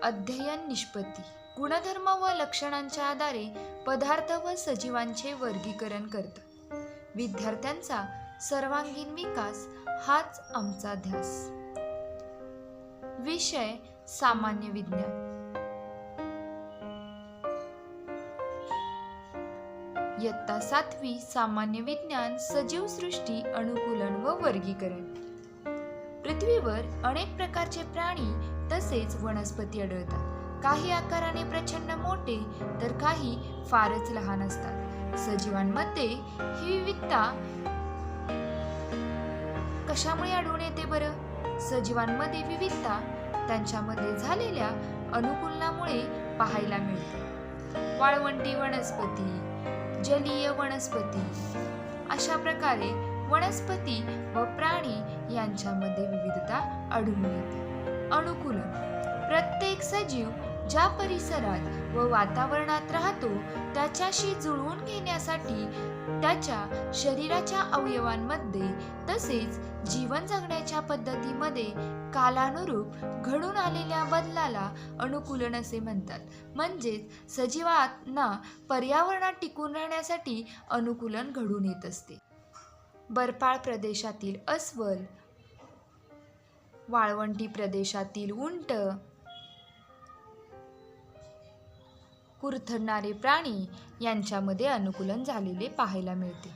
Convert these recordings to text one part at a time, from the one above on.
अध्ययन निष्पत्ती गुणधर्म व लक्षणांच्या आधारे पदार्थ व सजीवांचे वर्गीकरण करतात. विद्यार्थ्यांचा सर्वांगीण विकास हाच आमचा ध्यास. विषय सामान्य विज्ञान. इयत्ता 7वी सामान्य विज्ञान सजीव सृष्टी, अनुकूलन व वर्गीकरण. पृथ्वीवर अनेक प्रकारचे प्राणी तसेच वनस्पती आढळतात. काही आकाराने प्रचंड मोठे तर काही फारच लहान असतात. सजीवांमध्ये ही विविधता कशामुळे आढळून येते बरं? सजीवांमध्ये विविधता त्यांच्यामध्ये झालेल्या अनुकूलनामुळे पाहायला मिळते. वाळवंटी वनस्पती, जलीय वनस्पती अशा प्रकारे वनस्पती व प्राणी यांच्यामध्ये विविधता आढळून येते. अनुकूलन. प्रत्येक सजीव ज्या परिसरात व वातावरणात राहतो त्याच्याशी जुळवून घेण्यासाठी त्याच्या शरीराच्या अवयवांमध्ये तसेच जीवन जगण्याच्या पद्धतीमध्ये कालानुरूप घडून आलेल्या बदलाला अनुकूलन असे म्हणतात. म्हणजेच सजीवांना पर्यावरणात टिकून राहण्यासाठी अनुकूलन घडून येत असते. बर्फाळ प्रदेशातील अस्वल, वाळवंटी प्रदेशातील उंट, कुरथडणारे प्राणी यांच्यामध्ये अनुकूलन झालेले पाहायला मिळते.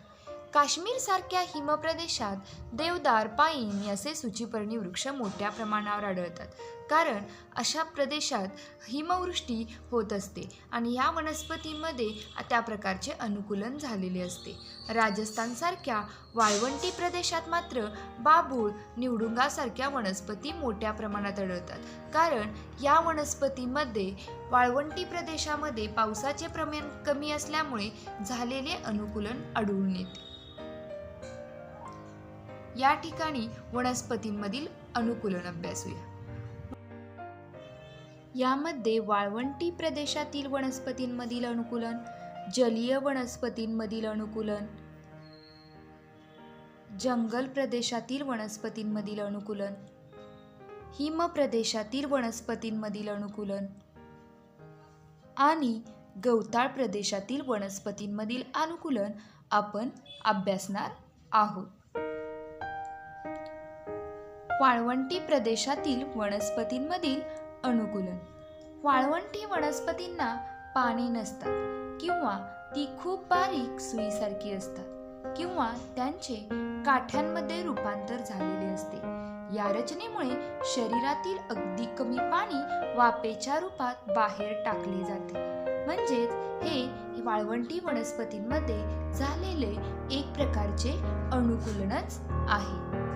काश्मीर सारख्या हिमप्रदेशात देवदार, पाईन असे सूचीपर्णी वृक्ष मोठ्या प्रमाणावर आढळतात. कारण अशा प्रदेशात हिमवृष्टी होत असते आणि या वनस्पतींमध्ये त्या प्रकारचे अनुकूलन झालेले असते. राजस्थान सारख्या वाळवंटी प्रदेशात मात्र बाभूळ, निवडुंगासारख्या वनस्पती मोठ्या प्रमाणात आढळतात. कारण या वनस्पतींमध्ये वाळवंटी प्रदेशामध्ये पावसाचे प्रमाण कमी असल्यामुळे झालेले अनुकूलन आढळून येते. या ठिकाणी वनस्पतींमधील अनुकूलन अभ्यासूया. यामध्ये वाळवंटी प्रदेशातील वनस्पतींमधील अनुकूलन, जलीय वनस्पतींमधील अनुकूलन, जंगल प्रदेशातील वनस्पतींमधील अनुकूलन, हिम प्रदेशातील वनस्पतींमधील अनुकूलन आणि गवताळ प्रदेशातील वनस्पतींमधील अनुकूलन आपण अभ्यासणार आहोत. वाळवंटी प्रदेशातील वनस्पतींमधील अनुकूलन. वाळवंटी वनस्पतींना पाने नसतात किंवा ती खूप बारीक सुईसारखी असतात किंवा त्यांचे काठ्यांमध्ये रूपांतर झालेले असते. या रचनेमुळे शरीरातील अगदी कमी पाणी वाफेच्या रूपात बाहेर टाकले जाते. म्हणजेच हे वाळवंटी वनस्पतींमध्ये झालेले एक प्रकारचे अनुकूलनच आहे.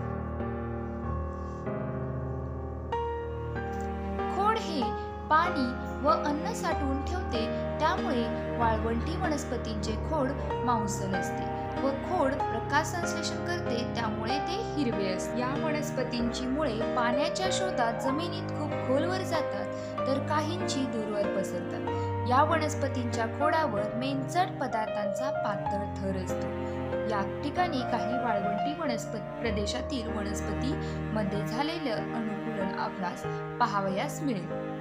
खोड हे पाणी व अन्न साठवून ठेवते, त्यामुळे वाळवंटी वनस्पतींचे खोड मांसल असते व खोड प्रकाश संश्लेषण करते, त्यामुळे ते हिरवे असते. या वनस्पतींची मुळे पाण्याच्या शोधात जमिनीत खूप खोलवर जातात तर काहींची दूरवर पसरतात. या वनस्पतींच्या खोडावर मेनचट पदार्थांचा पातळ थर असतो. या ठिकाणी काही वाळवंटी प्रदेशातील वनस्पती मध्ये झालेलं अनुकूलन आपणास पाहावयास मिळेल.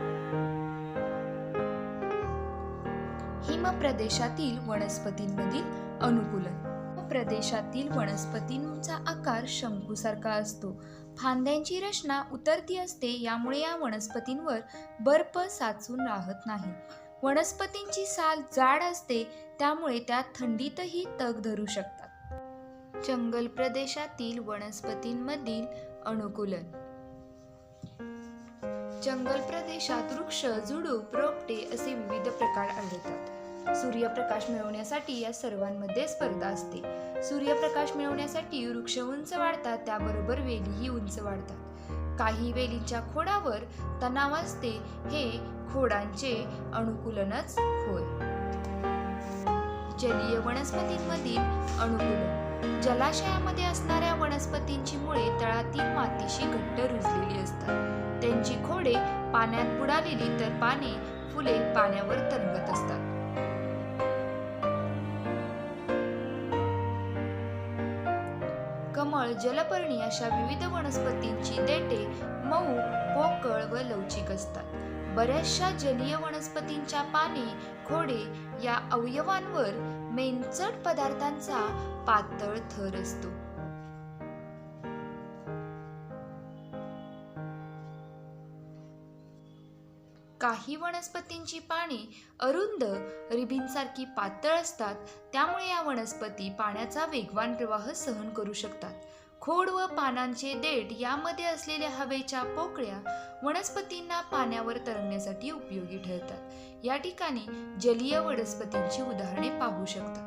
हिम प्रदेशातील वनस्पतींमधील अनुकूलन. प्रदेशातील वनस्पतींचा आकार शंकूसारखा असतो. फांद्यांची रचना उतरती असते, यामुळे या वनस्पतींवर बर्फ साचून राहत नाही. वनस्पतींची साल जाड असते, त्यामुळे त्या थंडीतही तग धरू शकतात. जंगल प्रदेशातील वनस्पतींमधील अनुकूलन. जंगल प्रदेशात वृक्ष, झुडूप, रोपटे असे विविध प्रकार आढळतात. सूर्यप्रकाश मिळवण्यासाठी या सर्वांमध्ये स्पर्धा असते. सूर्यप्रकाश मिळवण्यासाठी वृक्ष उंच वाढतात, त्याबरोबर वेलीही उंच वाढतात. काही वेलींच्या खोडावर तणाव असते, हे खोडांचे अनुकूलनच होय. जलीय वनस्पतींमधील अनुकूलन. जलाशयामध्ये असणाऱ्या वनस्पतींची मुळे तळातील मातीशी घट्ट रुजलेली असतात. त्यांची खोडे पाण्यात बुडालेली तर पाने, फुले पाण्यावर तरंगत असतात. कमळ, जलपर्णी अशा विविध वनस्पतींची देठे मऊ, पोकळ व लवचिक असतात. बऱ्याचशा जलीय वनस्पतींच्या पाने, खोडे या अवयवांवर मेनचट पदार्थांचा पातळ थर असतो. काही वनस्पतींची पाने अरुंद रिबींसारखी पातळ असतात, त्यामुळे या वनस्पती पाण्याचा वेगवान प्रवाह सहन करू शकतात. खोड व पानांचे देठ यामध्ये असलेल्या हवेच्या पोकळ्या वनस्पतींना पाण्यावर तरंगण्यासाठी उपयोगी ठरतात. या ठिकाणी जलीय वनस्पतींची उदाहरणे पाहू शकता.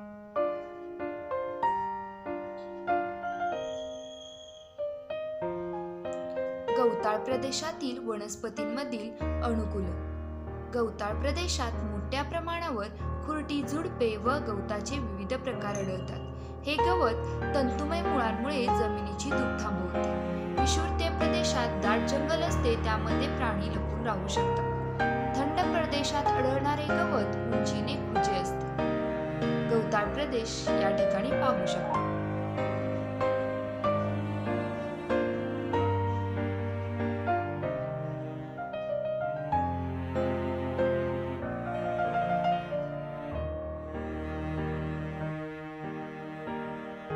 गवताळ प्रदेशातील वनस्पतींमधील अनुकूलन. गवताळ प्रदेशात मोठ्या प्रमाणावर खुरटी, झुडपे व गवताचे विविध प्रकार आढळतात. हे गवत तंतुमय मुळांमुळे जमिनीची धूप थांबवते. विषुवतीय प्रदेशात दाट जंगल असते, त्यामध्ये प्राणी लपून राहू शकतात. थंड प्रदेशात आढळणारे गवत उंचीने खुजे असते. गवताळ प्रदेश या ठिकाणी पाहू शकता.